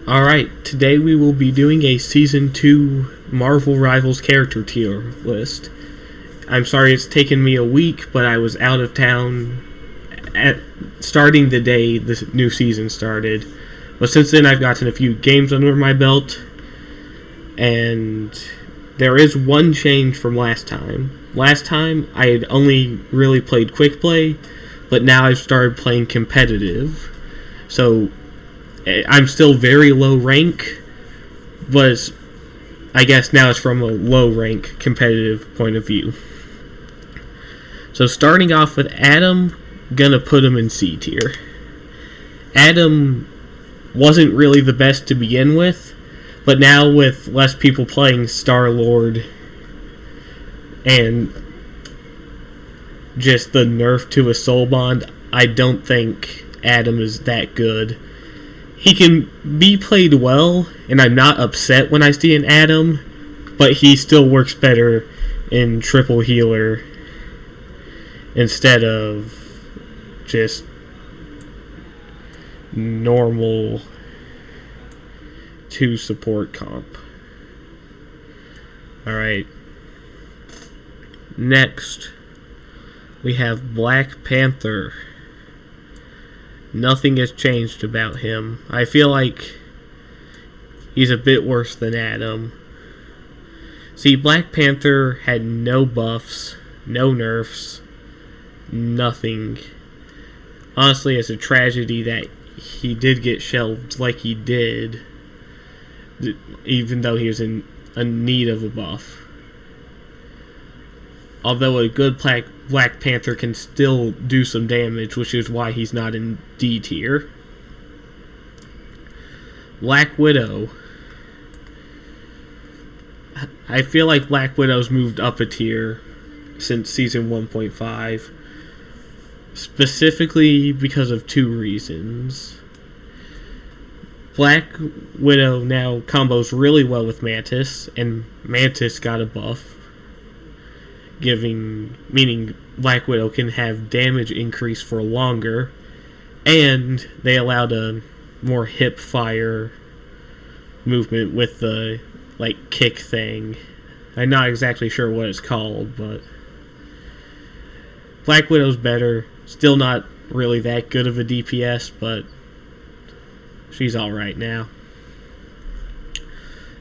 Alright, today we will be doing a Season 2 Marvel Rivals character tier list. I'm sorry it's taken me a week, but I was out of town starting the day the new season started. But since then I've gotten a few games under my belt, and there is one change from last time. Last time I had only really played quickplay, but now I've started playing competitive. So I'm still very low rank, but I guess now it's from a low rank competitive point of view. So starting off with Adam, gonna put him in C tier. Adam wasn't really the best to begin with, but now with less people playing Star-Lord and just the nerf to a soul bond, I don't think Adam is that good. He can be played well, and I'm not upset when I see an Adam, but he still works better in triple healer instead of just normal 2 support comp. Alright. Next, we have Black Panther. Nothing has changed about him. I feel like he's a bit worse than Adam. See, Black Panther had no buffs, no nerfs, nothing. Honestly, it's a tragedy that he did get shelved like he did, even though he was in need of a buff. Although a good Black Panther can still do some damage, which is why he's not in D tier. Black Widow. I feel like Black Widow's moved up a tier since Season 1.5. Specifically because of 2 reasons. Black Widow now combos really well with Mantis, and Mantis got a buff, meaning Black Widow can have damage increase for longer, and they allowed a more hip fire movement with the kick thing. I'm not exactly sure what it's called, but Black Widow's better. Still not really that good of a DPS, but she's alright now.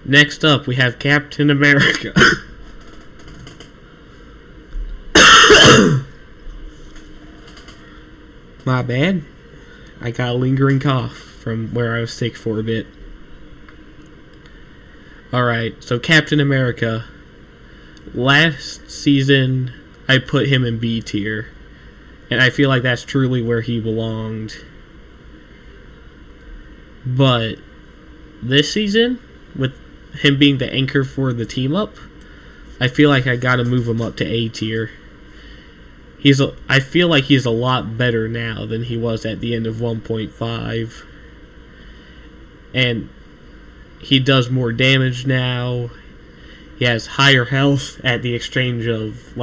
Next up, we have Captain America. My bad. I got a lingering cough from where I was sick for a bit. Alright, so Captain America. Last season, I put him in B tier, and I feel like that's truly where he belonged. But this season, with him being the anchor for the team up, I feel like I gotta move him up to A tier. I feel like he's a lot better now than he was at the end of 1.5. And he does more damage now. He has higher health at the exchange of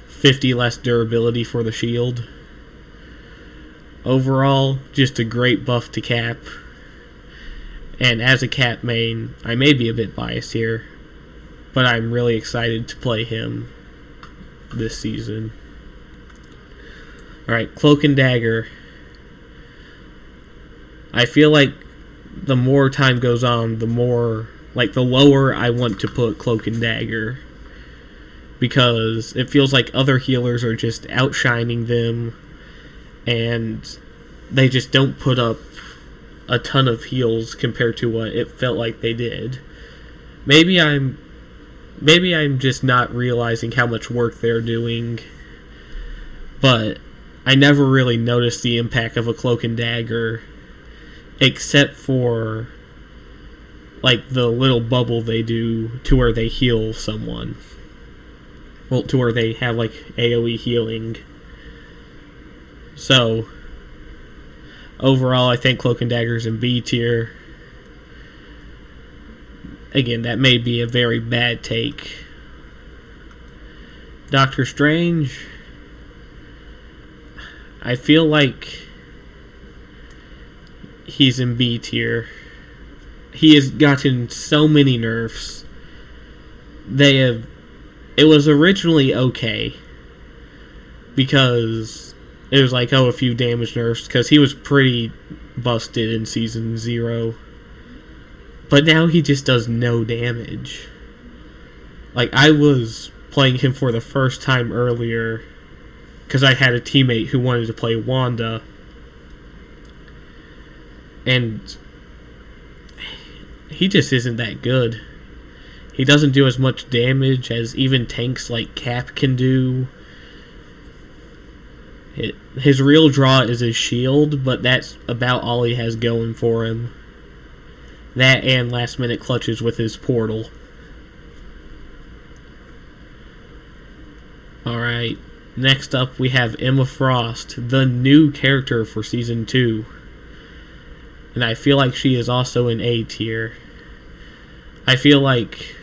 50 less durability for the shield. Overall, just a great buff to Cap. And as a Cap main, I may be a bit biased here, but I'm really excited to play him this season. Alright, Cloak and Dagger. I feel like the more time goes on, the more, the lower I want to put Cloak and Dagger. Because it feels like other healers are just outshining them, and they just don't put up a ton of heals compared to what it felt like they did. Maybe I'm just not realizing how much work they're doing, but I never really noticed the impact of a Cloak and Dagger, except for the little bubble they do to where they heal someone. Well, to where they have AoE healing. So overall, I think Cloak and Dagger's in B tier. Again, that may be a very bad take. Doctor Strange, I feel like he's in B tier. he has gotten so many nerfs. It was originally okay because it was like, a few damage nerfs, because he was pretty busted in Season 0. But now he just does no damage. Like, I was playing him for the first time earlier because I had a teammate who wanted to play Wanda. And he just isn't that good. He doesn't do as much damage as even tanks like Cap can do. His real draw is his shield, but that's about all he has going for him. That and last minute clutches with his portal. Alright, next up we have Emma Frost, the new character for Season 2. And I feel like she is also in A tier. I feel like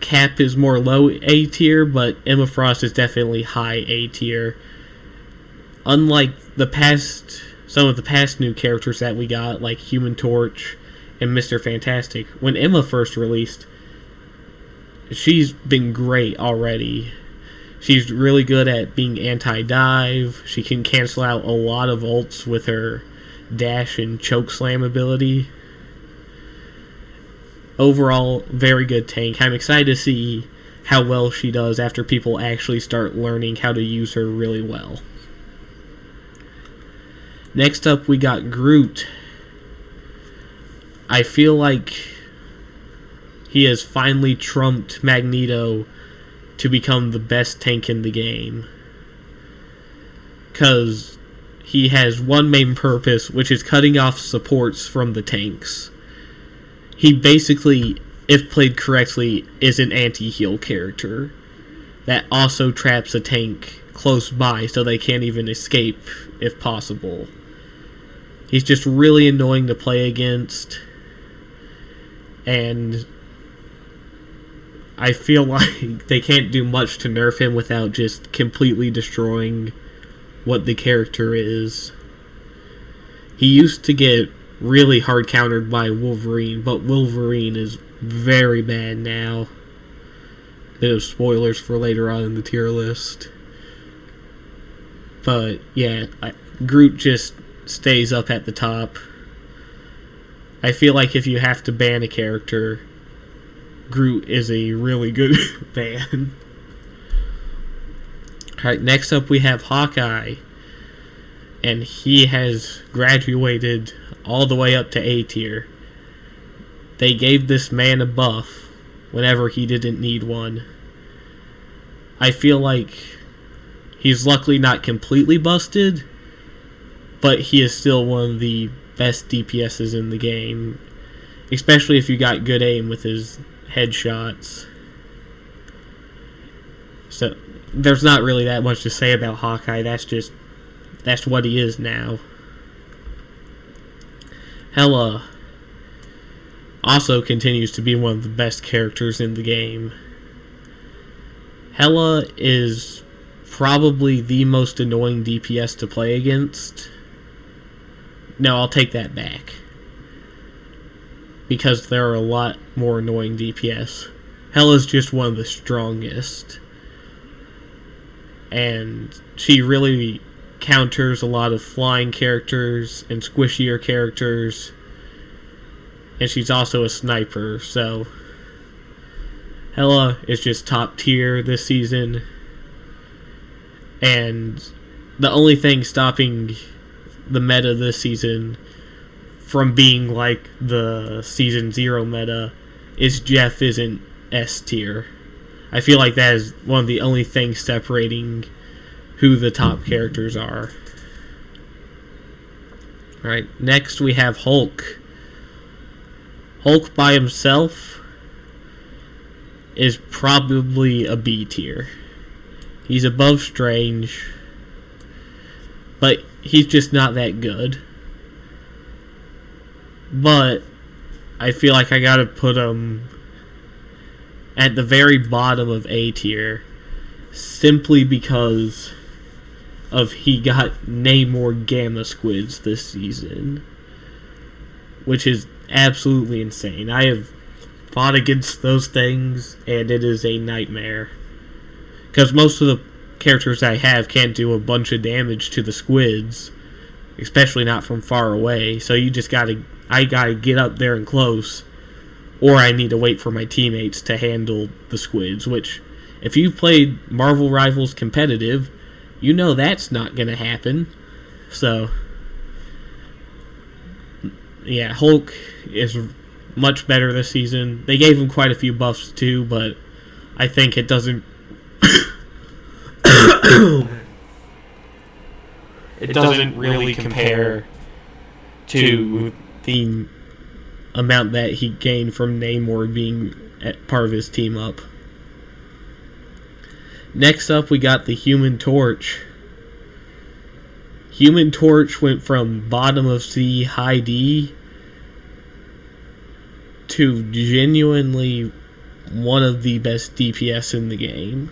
Cap is more low A tier, but Emma Frost is definitely high A tier. Unlike some of the past new characters that we got, like Human Torch and Mr. Fantastic, when Emma first released, she's been great already. She's really good at being anti-dive. She can cancel out a lot of ults with her dash and choke slam ability. Overall, very good tank. I'm excited to see how well she does after people actually start learning how to use her really well. Next up, we got Groot. I feel like he has finally trumped Magneto to become the best tank in the game. Because he has one main purpose, which is cutting off supports from the tanks. He basically, if played correctly, is an anti-heal character that also traps a tank close by so they can't even escape if possible. He's just really annoying to play against, and I feel like they can't do much to nerf him without just completely destroying what the character is. He used to get really hard countered by Wolverine, but Wolverine is very bad now. Bit of spoilers for later on in the tier list. But yeah, Groot just stays up at the top. I feel like if you have to ban a character, Groot is a really good ban. Alright, next up we have Hawkeye. And he has graduated all the way up to A tier. They gave this man a buff whenever he didn't need one. I feel like he's luckily not completely busted, but he is still one of the best DPSs in the game, especially if you got good aim with his headshots. So there's not really that much to say about Hawkeye. That's what he is now. Hela also continues to be one of the best characters in the game. Hela is probably the most annoying DPS to play against. No, I'll take that back, because there are a lot more annoying DPS. Hela's just one of the strongest, and she really counters a lot of flying characters and squishier characters, and she's also a sniper, so Hela is just top tier this season. And the only thing stopping the meta this season from being like the Season 0 meta is Jeff isn't S tier. I feel like that is one of the only things separating who the top characters are. Alright, next we have Hulk. Hulk by himself is probably a B tier. He's above Strange, but he's just not that good. But I feel like I gotta put him at the very bottom of A tier, simply because of he got Namor Gamma Squids this season, which is absolutely insane. I have fought against those things, and it is a nightmare. Because most of the characters I have can't do a bunch of damage to the squids, especially not from far away. So I gotta get up there and close, or I need to wait for my teammates to handle the squids, which, if you've played Marvel Rivals competitive, you know that's not gonna happen. So, yeah, Hulk is much better this season. They gave him quite a few buffs too, but I think it doesn't it doesn't really compare to the amount that he gained from Namor being part of his team up. Next up, we got the Human Torch. Human Torch went from bottom of C, high D, to genuinely one of the best DPS in the game.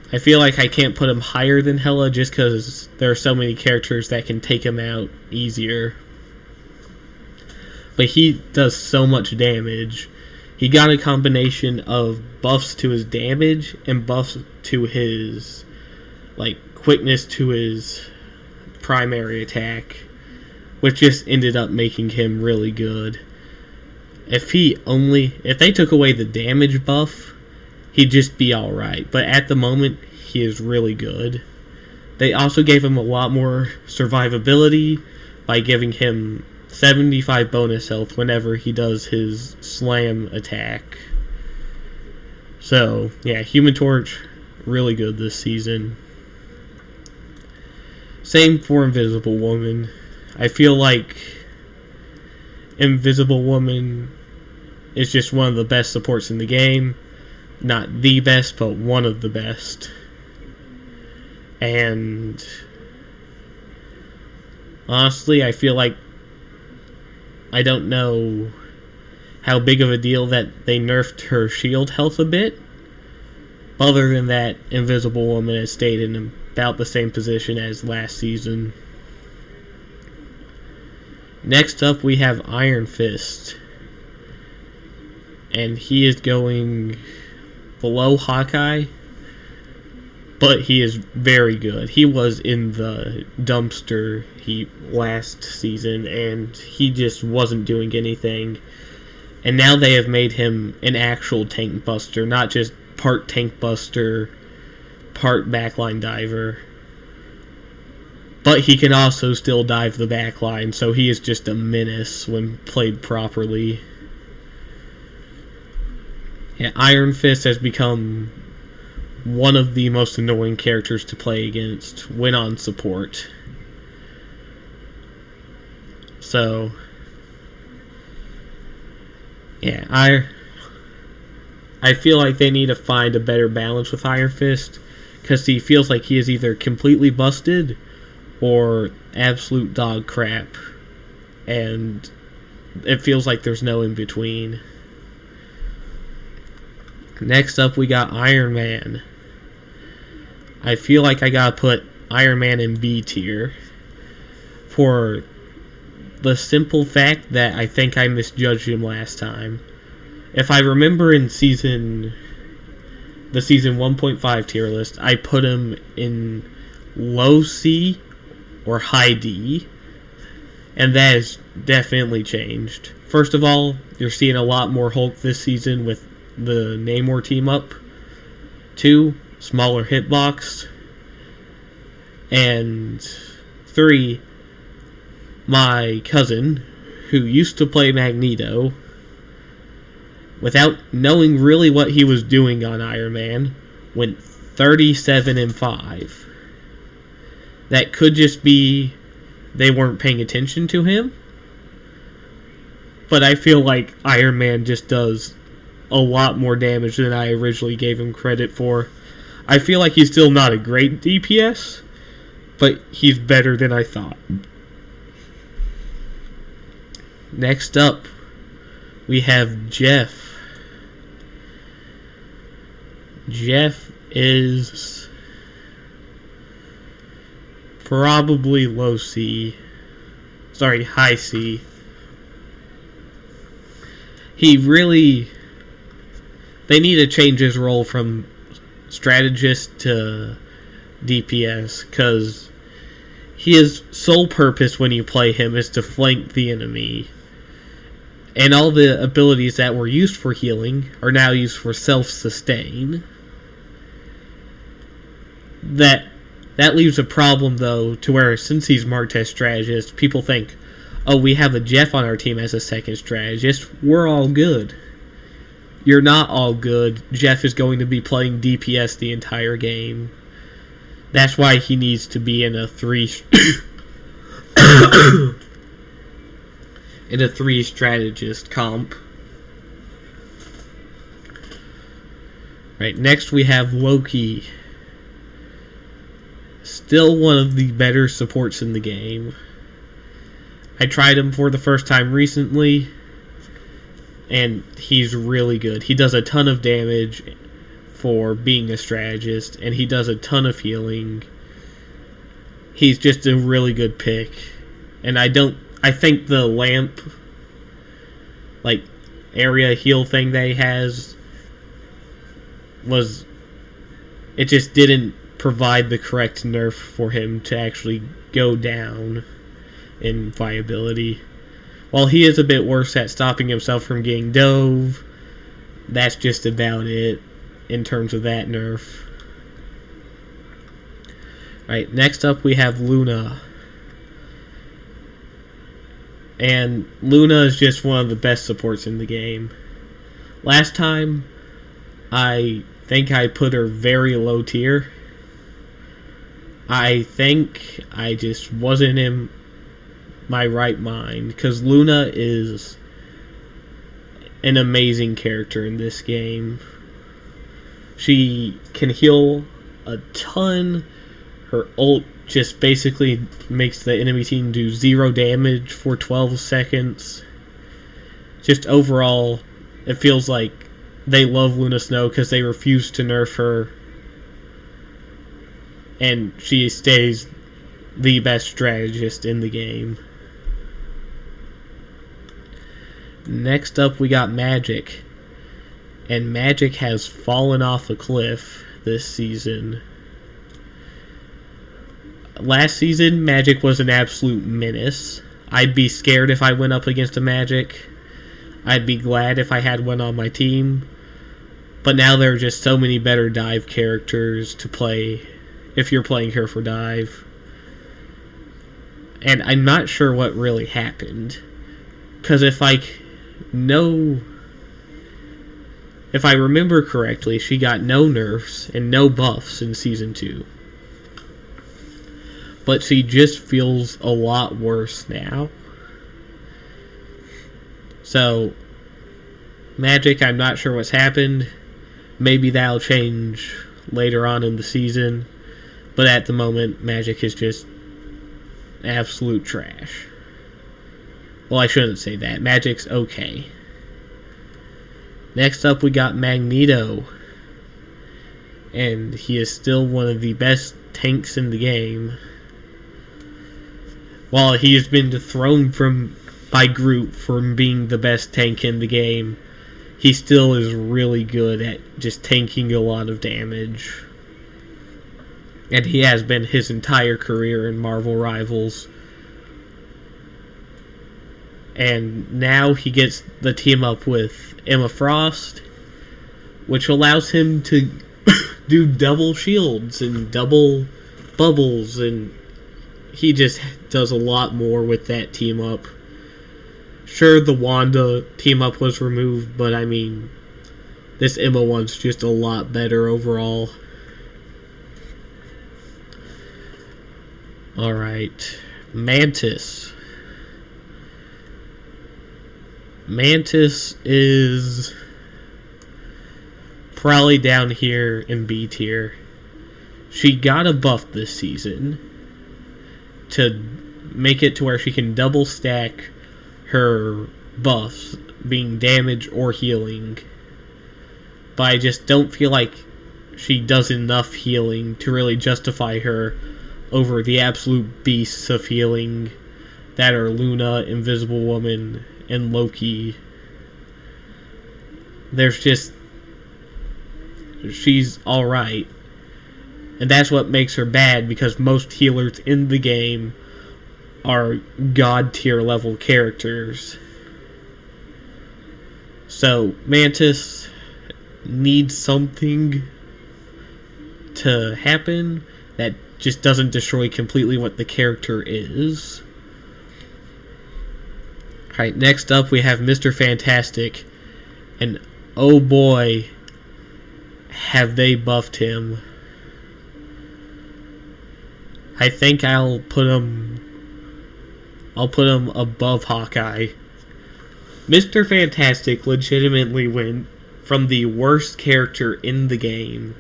I feel like I can't put him higher than Hela just because there are so many characters that can take him out easier. But he does so much damage. He got a combination of buffs to his damage and buffs to his, quickness to his primary attack, which just ended up making him really good. If they took away the damage buff, he'd just be alright. But at the moment, he is really good. They also gave him a lot more survivability by giving him 75 bonus health whenever he does his slam attack. So, yeah, Human Torch, really good this season. Same for Invisible Woman. I feel like Invisible Woman is just one of the best supports in the game. Not the best, but one of the best. And honestly, I feel like I don't know how big of a deal that they nerfed her shield health a bit. Other than that, Invisible Woman has stayed in about the same position as last season. Next up, we have Iron Fist. And he is going below Hawkeye, but he is very good. He was in the dumpster heap last season, and he just wasn't doing anything. And now they have made him an actual tank buster, not just part tank buster, part backline diver. But he can also still dive the backline, so he is just a menace when played properly. Yeah, Iron Fist has become one of the most annoying characters to play against when on support. So, yeah, I feel like they need to find a better balance with Iron Fist, because he feels like he is either completely busted or absolute dog crap, and it feels like there's no in between. Next up, we got Iron Man. I feel like I gotta put Iron Man in B tier for the simple fact that I think I misjudged him last time. If I remember in the season 1.5 tier list, I put him in low C or high D, and that has definitely changed. First of all, you're seeing a lot more Hulk this season with the Namor team up. 2, smaller hitbox. And 3, my cousin, who used to play Magneto, without knowing really what he was doing on Iron Man, went 37-5. That could just be they weren't paying attention to him, but I feel like Iron Man just does a lot more damage than I originally gave him credit for. I feel like he's still not a great DPS, but he's better than I thought. Next up, we have Jeff. Jeff is probably low C, High C. He really... They need to change his role from strategist to DPS, because his sole purpose when you play him is to flank the enemy. And all the abilities that were used for healing are now used for self-sustain. That leaves a problem, though, to where since he's marked as strategist, people think, oh, we have a Jeff on our team as a second strategist, we're all good. You're not all good. Jeff is going to be playing DPS the entire game. That's why he needs to be in a 3 in a 3 strategist comp. Right, next we have Loki. Still one of the better supports in the game. I tried him for the first time recently, and he's really good. He does a ton of damage for being a strategist, and he does a ton of healing. He's just a really good pick. And I think the lamp area heal thing that he has it just didn't provide the correct nerf for him to actually go down in viability. While he is a bit worse at stopping himself from getting dove, that's just about it in terms of that nerf. Right, next up we have Luna. And Luna is just one of the best supports in the game. Last time, I think I put her very low tier. I think I just wasn't in my right mind, because Luna is an amazing character in this game. She can heal a ton. Her ult just basically makes the enemy team do 0 damage for 12 seconds. Just overall, it feels like they love Luna Snow because they refuse to nerf her. And she stays the best strategist in the game. Next up we got Magic. And Magic has fallen off a cliff this season. Last season, Magic was an absolute menace. I'd be scared if I went up against a Magic. I'd be glad if I had one on my team. But now there are just so many better dive characters to play if you're playing her for dive. And I'm not sure what really happened. Because if I remember correctly, she got no nerfs and no buffs in Season 2. But she just feels a lot worse now. So, Magic, I'm not sure what's happened. Maybe that'll change later on in the season. But at the moment, Magic is just absolute trash. Well, I shouldn't say that. Magic's okay. Next up, we got Magneto. And he is still one of the best tanks in the game. While he has been dethroned by Groot from being the best tank in the game, he still is really good at just tanking a lot of damage. And he has been his entire career in Marvel Rivals. And now he gets the team up with Emma Frost, which allows him to do double shields and double bubbles, and he just does a lot more with that team up. Sure, the Wanda team up was removed, but I mean, this Emma one's just a lot better overall. Alright, Mantis. Mantis is probably down here in B tier. She got a buff this season to make it to where she can double stack her buffs, being damage or healing. But I just don't feel like she does enough healing to really justify her over the absolute beasts of healing that are Luna, Invisible Woman, and Loki. There's just... she's alright. And that's what makes her bad, because most healers in the game are god tier level characters. So Mantis needs something to happen that just doesn't destroy completely what the character is. Alright, next up we have Mr. Fantastic. And oh boy, have they buffed him. I think I'll put him above Hawkeye. Mr. Fantastic legitimately went from the worst character in the game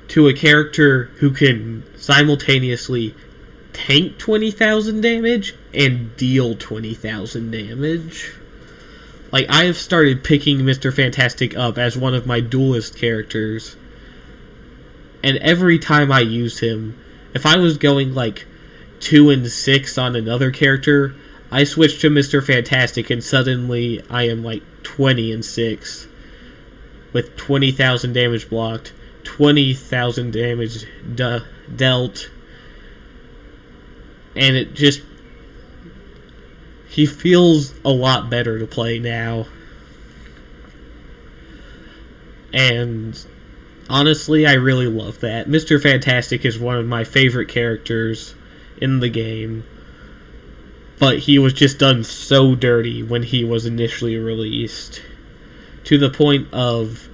to a character who can simultaneously tank 20,000 damage and deal 20,000 damage. Like, I have started picking Mr. Fantastic up as one of my duelist characters, and every time I use him, if I was going like 2 and 6 on another character, I switch to Mr. Fantastic and suddenly I am like 20 and 6 with 20,000 damage blocked, 20,000 damage dealt, and it just... he feels a lot better to play now. And honestly, I really love that. Mr. Fantastic is one of my favorite characters in the game, but he was just done so dirty when he was initially released, to the point of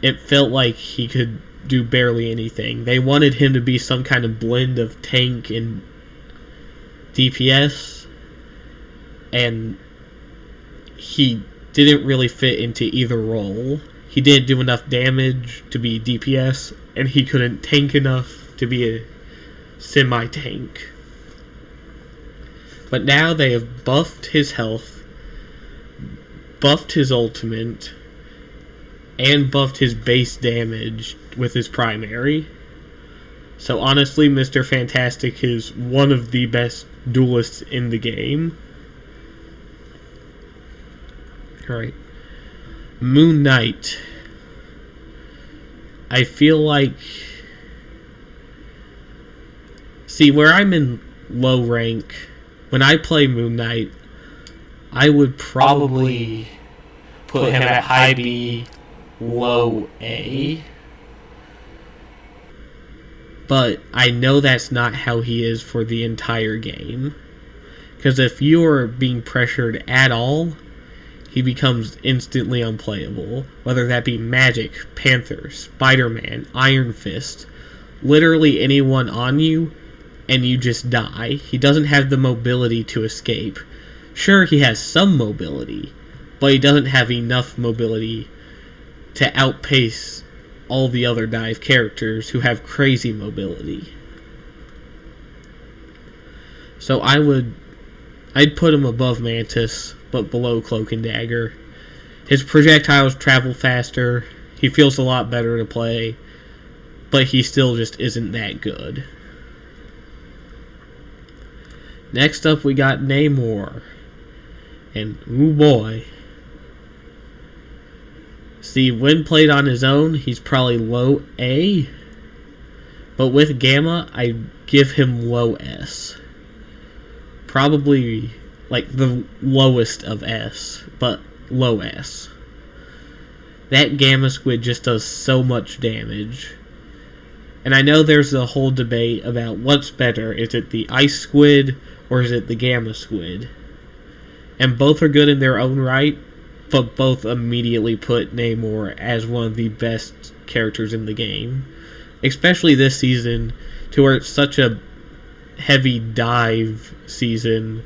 it felt like he could do barely anything. They wanted him to be some kind of blend of tank and DPS, and he didn't really fit into either role. He didn't do enough damage to be DPS, and he couldn't tank enough to be a semi-tank. But now they have buffed his health, buffed his ultimate, and buffed his base damage with his primary. So honestly, Mr. Fantastic is one of the best duelists in the game. Alright. Moon Knight. I feel like... see, where I'm in low rank, when I play Moon Knight, I would probably put him at high B, low A. But I know that's not how he is for the entire game. Because if you are being pressured at all, he becomes instantly unplayable. Whether that be Magic, Panther, Spider-Man, Iron Fist, literally anyone on you, and you just die. He doesn't have the mobility to escape. Sure, he has some mobility, but he doesn't have enough mobility to outpace all the other dive characters who have crazy mobility. So I'd put him above Mantis, but below Cloak and Dagger. His projectiles travel faster, he feels a lot better to play, but he still just isn't that good. Next up we got Namor. And ooh boy. See, when played on his own, he's probably low A. But with Gamma, I give him low S. Probably like the lowest of S, but low S. That Gamma Squid just does so much damage. And I know there's a whole debate about what's better. Is it the Ice Squid or is it the Gamma Squid? And both are good in their own right, but both immediately put Namor as one of the best characters in the game. Especially this season, to where it's such a heavy dive season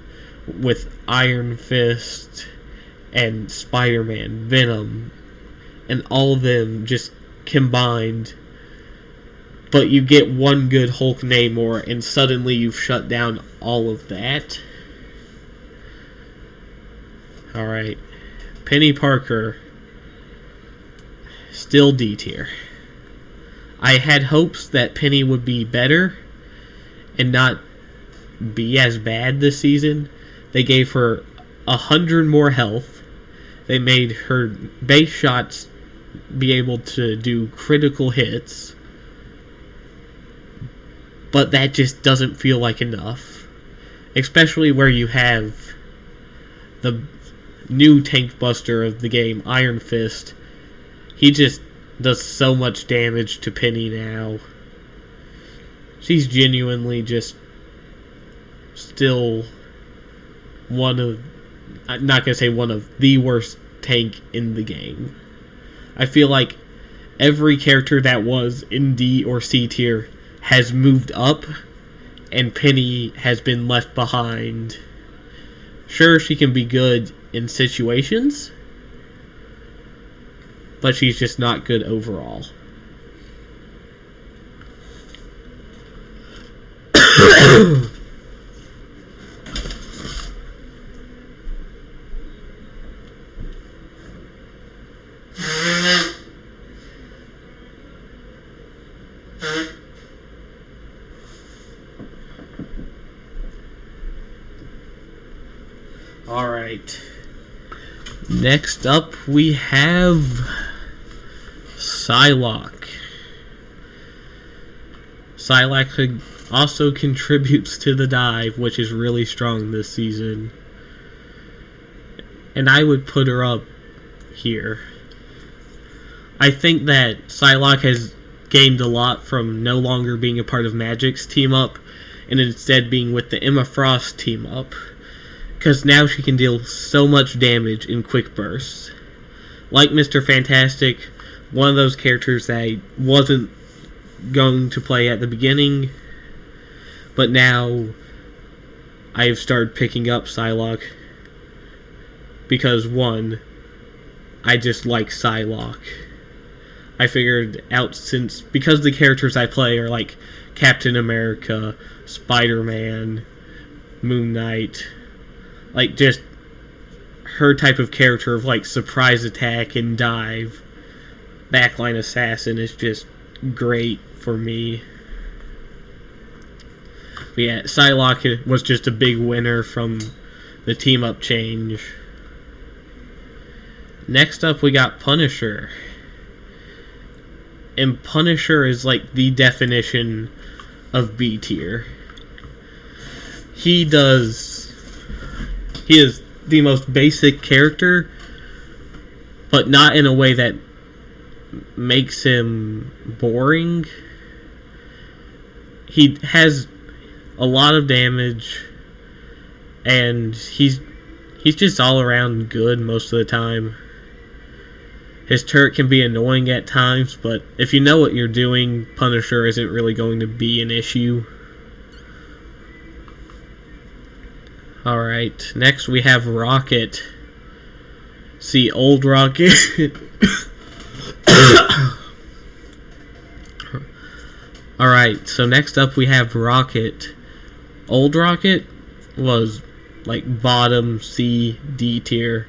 with Iron Fist and Spider-Man, Venom, and all of them just combined. But you get one good Hulk Namor, and suddenly you've shut down all of that. Alright. Penny Parker. Still D tier. I had hopes that Penny would be better and not be as bad this season. They gave her 100 more health. They made her base shots be able to do critical hits. But that just doesn't feel like enough. Especially where you have the new tank buster of the game, Iron Fist. He just does so much damage to Penny now. She's genuinely just still one of, I'm not going to say one of the worst tank in the game. I feel like every character that was in D or C tier has moved up, and Penny has been left behind. Sure, she can be good in situations, but she's just not good overall. Alright. Next up, we have Psylocke. Psylocke also contributes to the dive, which is really strong this season. And I would put her up here. I think that Psylocke has gained a lot from no longer being a part of Magic's team up, and instead being with the Emma Frost team up. Because now she can deal so much damage in quick bursts. Like Mr. Fantastic, one of those characters that I wasn't going to play at the beginning, but now I've started picking up Psylocke because, one, I just like Psylocke. I figured out because the characters I play are like Captain America, Spider-Man, Moon Knight, like just her type of character of like surprise attack and dive, backline assassin is just great for me. But yeah, Psylocke was just a big winner from the team up change. Next up, we got Punisher. And Punisher is like the definition of B tier. He is the most basic character, but not in a way that makes him boring. He has a lot of damage, and he's just all around good most of the time. His turret can be annoying at times, but if you know what you're doing, Punisher isn't really going to be an issue. Alright, next we have Rocket. See, old Rocket. Alright, so next up we have Rocket. Old Rocket was like bottom C, D tier,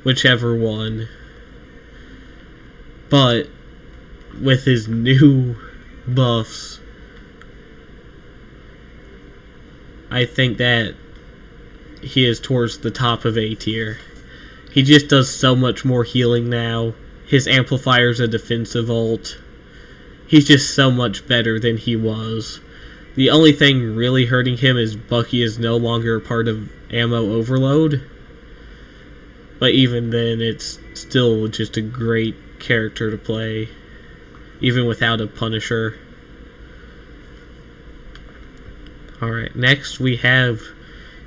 whichever one. But with his new buffs, I think that he is towards the top of A tier. He just does so much more healing now. His amplifier's a defensive ult. He's just so much better than he was. The only thing really hurting him is Bucky is no longer a part of ammo overload. But even then, it's still just a great character to play, even without a Punisher. Alright, next we have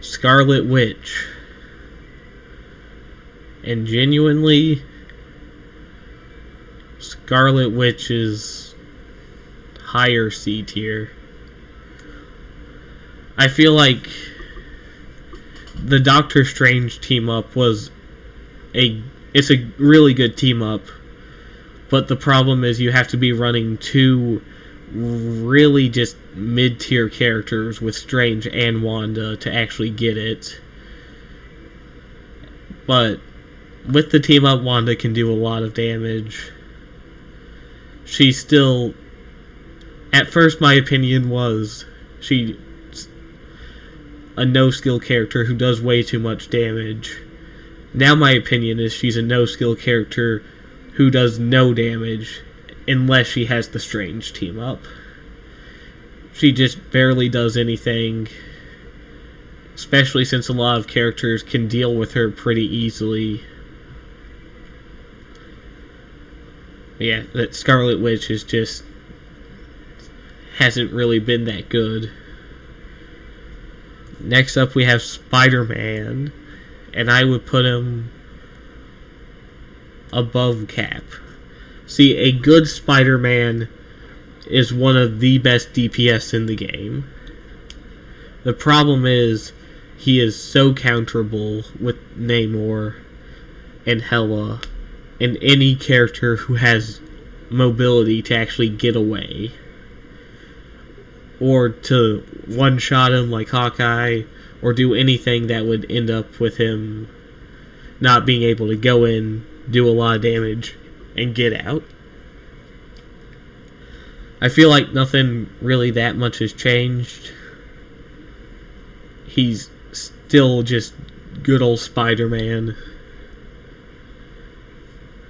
Scarlet Witch. And genuinely, Scarlet Witch is higher C tier. I feel like the Doctor Strange team up it's a really good team up, but the problem is you have to be running two really just mid-tier characters with Strange and Wanda to actually get it. But with the team up, Wanda can do a lot of damage. She's still, at first my opinion was, she a no-skill character who does way too much damage. Now my opinion is she's a no-skill character who does no damage unless she has the Strange team up. She just barely does anything, especially since a lot of characters can deal with her pretty easily. Yeah, that Scarlet Witch is just hasn't really been that good. Next up we have Spider-Man, and I would put him above Cap. See, a good Spider-Man is one of the best DPS in the game. The problem is he is so counterable with Namor and Hela and any character who has mobility to actually get away, or to one-shot him like Hawkeye, or do anything that would end up with him not being able to go in, do a lot of damage, and get out. I feel like nothing really that much has changed. He's still just good old Spider-Man.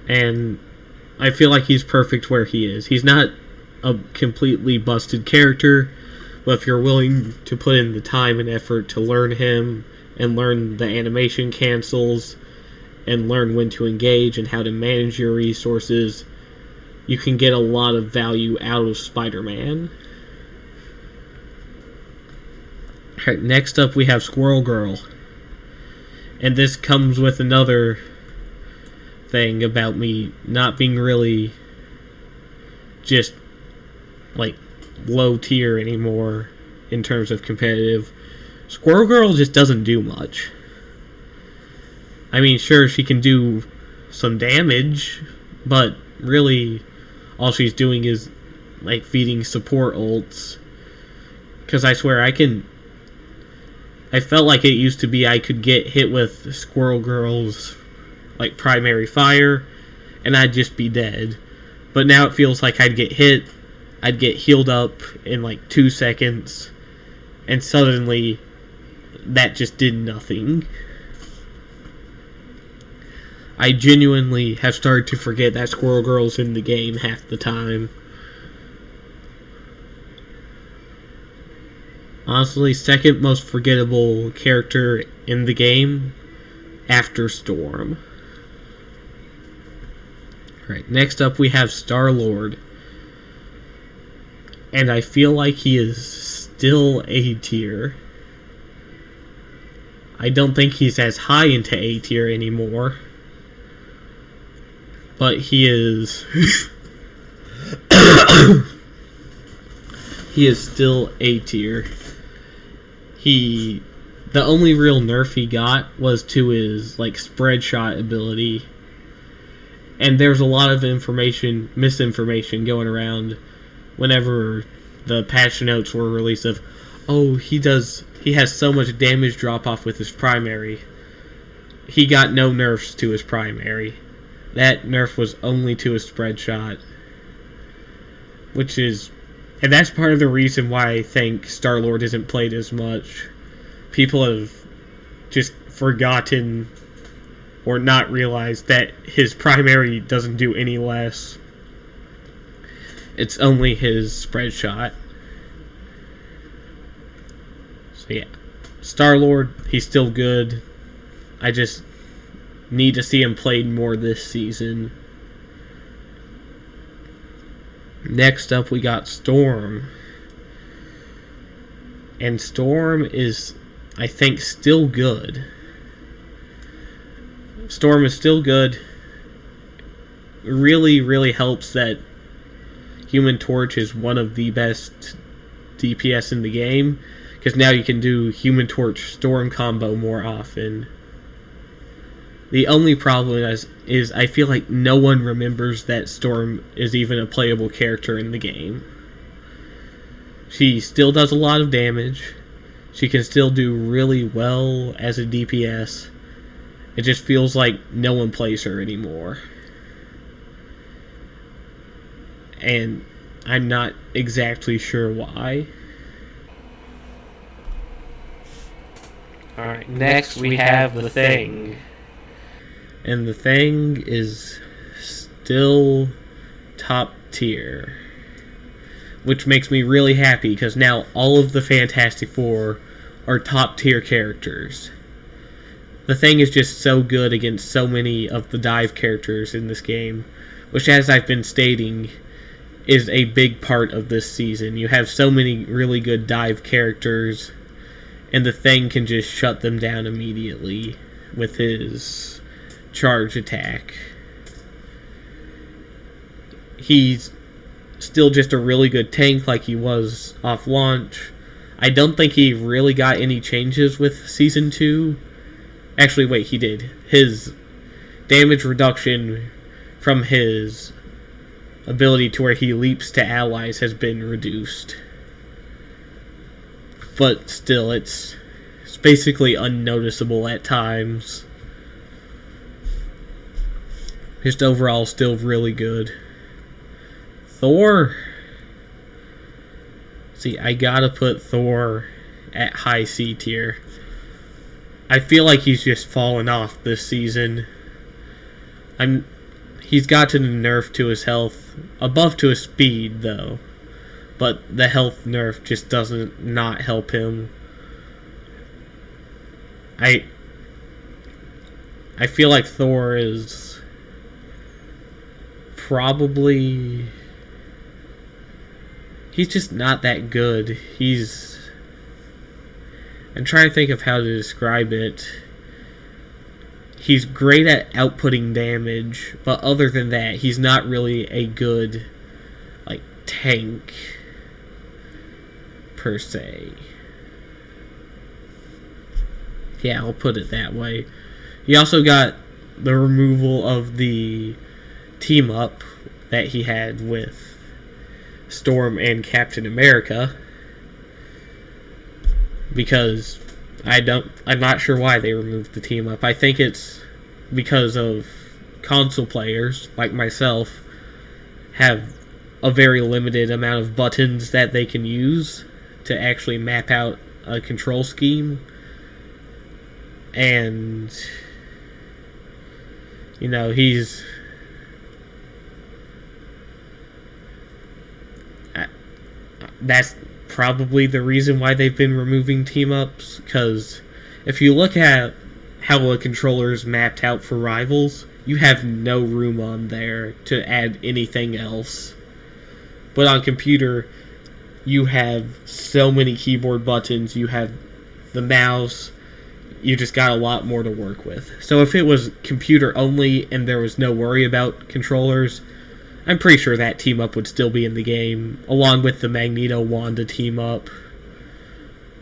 And I feel like he's perfect where he is. He's not a completely busted character, but if you're willing to put in the time and effort to learn him and learn the animation cancels and learn when to engage and how to manage your resources, you can get a lot of value out of Spider-Man. Alright, next up we have Squirrel Girl. And this comes with another thing about me not being really just like low tier anymore in terms of competitive. Squirrel Girl just doesn't do much. I mean, sure, she can do some damage, but really all she's doing is like feeding support ults. Because I swear I felt like it used to be I could get hit with Squirrel Girl's like primary fire and I'd just be dead. But now it feels like I'd get hit, I'd get healed up in like 2 seconds, and suddenly that just did nothing. I genuinely have started to forget that Squirrel Girl's in the game half the time. Honestly, second most forgettable character in the game after Storm. Alright, next up we have Star-Lord. And I feel like he is still A tier. I don't think he's as high into A tier anymore. But he is he is still A tier. The only real nerf he got was to his like spread shot ability. And there's a lot of misinformation going around whenever the patch notes were released of, oh, he has so much damage drop off with his primary. He got no nerfs to his primary. That nerf was only to his spread shot. And that's part of the reason why I think Star-Lord isn't played as much. People have just forgotten or not realized that his primary doesn't do any less. It's only his spread shot. So yeah, Star-Lord, he's still good. I just need to see him played more this season. Next up we got Storm. And Storm is, I think, still good. Storm is still good. Really, really helps that Human Torch is one of the best DPS in the game, because now you can do Human Torch Storm combo more often. The only problem is I feel like no one remembers that Storm is even a playable character in the game. She still does a lot of damage. She can still do really well as a DPS. It just feels like no one plays her anymore. And I'm not exactly sure why. Alright, next we have The Thing. And The Thing is still top tier, which makes me really happy because now all of the Fantastic Four are top tier characters. The Thing is just so good against so many of the dive characters in this game, which, as I've been stating, is a big part of this season. You have so many really good dive characters, and The Thing can just shut them down immediately with his charge attack. He's still just a really good tank like he was off launch. I don't think he really got any changes with Season 2. Actually, wait, he did. His damage reduction from his ability to where he leaps to allies has been reduced. But still, it's basically unnoticeable at times. Just overall, still really good. Thor. See, I gotta put Thor at high C tier. I feel like he's just fallen off this season. He's gotten a nerf to his health, a buff to his speed though, but the health nerf just doesn't not help him. I feel like Thor is probably... he's just not that good. I'm trying to think of how to describe it. He's great at outputting damage, but other than that, he's not really a good, tank, per se. Yeah, I'll put it that way. He also got the removal of the team-up that he had with Storm and Captain America, because I'm not sure why they removed the team up. I think it's because of console players like myself have a very limited amount of buttons that they can use to actually map out a control scheme. And that's probably the reason why they've been removing team-ups, because if you look at how a controller is mapped out for Rivals, you have no room on there to add anything else. But on computer, you have so many keyboard buttons, you have the mouse, you just got a lot more to work with. So if it was computer only and there was no worry about controllers, I'm pretty sure that team-up would still be in the game, along with the Magneto-Wanda team-up.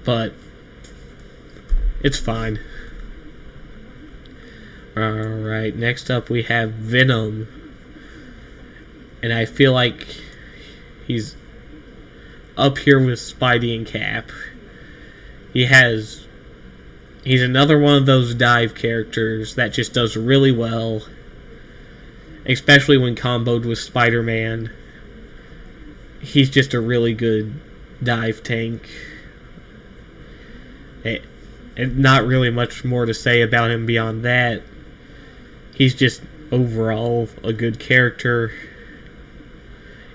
But it's fine. Alright, next up we have Venom. And I feel like he's up here with Spidey and Cap. He's another one of those dive characters that just does really well, especially when comboed with Spider-Man. He's just a really good dive tank. And not really much more to say about him beyond that. He's just overall a good character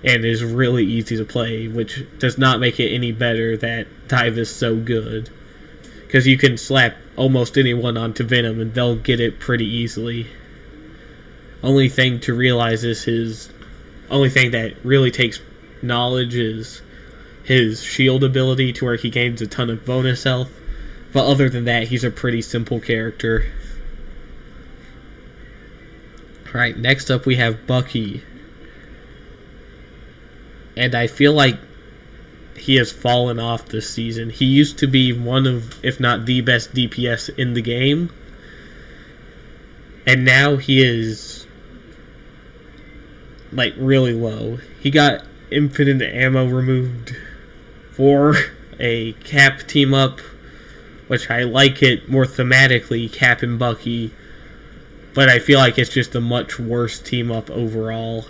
and is really easy to play, which does not make it any better that dive is so good. Because you can slap almost anyone onto Venom and they'll get it pretty easily. Only thing to realize is only thing that really takes knowledge is his shield ability, to where he gains a ton of bonus health. But other than that, he's a pretty simple character. Alright, next up we have Bucky. And I feel like he has fallen off this season. He used to be one of, if not the best DPS in the game. And now he is really low. He got infinite ammo removed for a Cap team up, which I like it more thematically, Cap and Bucky, but I feel like it's just a much worse team up overall.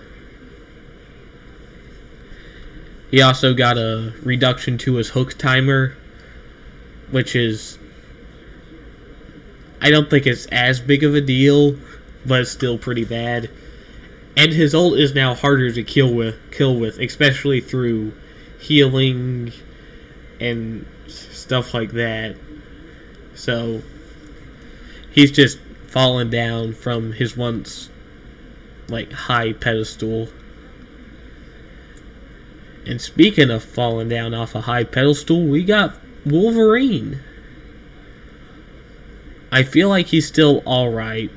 He also got a reduction to his hook timer, which is I don't think it's as big of a deal, but it's still pretty bad. And his ult is now harder to kill with, especially through healing and stuff like that. So he's just fallen down from his once high pedestal. And speaking of falling down off a high pedestal, we got Wolverine. I feel like he's still alright,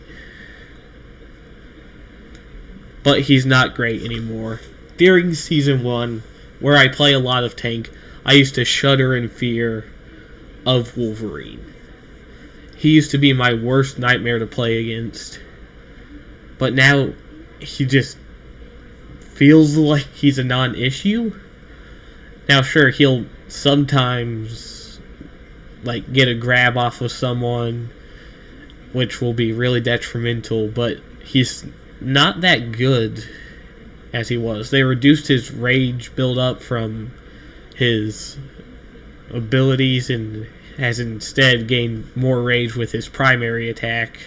but he's not great anymore. During Season 1, where I play a lot of tank, I used to shudder in fear of Wolverine. He used to be my worst nightmare to play against. But now, he just feels like he's a non-issue. Now, sure, he'll sometimes get a grab off of someone, which will be really detrimental, but he's not that good as he was. They reduced his rage build-up from his abilities and has instead gained more rage with his primary attack.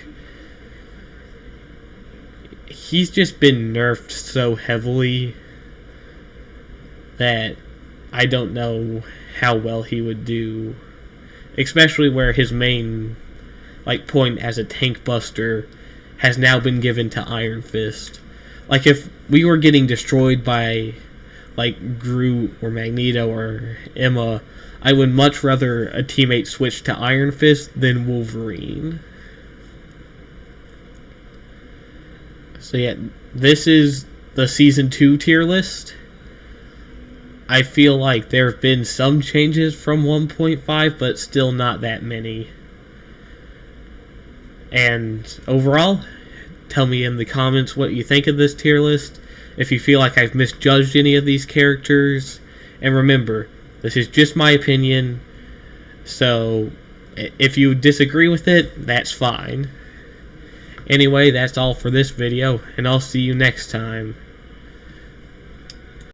He's just been nerfed so heavily that I don't know how well he would do, especially where his main point as a tank buster has now been given to Iron Fist. If we were getting destroyed by Groot or Magneto or Emma, I would much rather a teammate switch to Iron Fist than Wolverine. So yeah, this is the Season 2 tier list. I feel like there have been some changes from 1.5, but still not that many. And overall, tell me in the comments what you think of this tier list, if you feel like I've misjudged any of these characters. And remember, this is just my opinion, so if you disagree with it, that's fine. Anyway, that's all for this video, and I'll see you next time.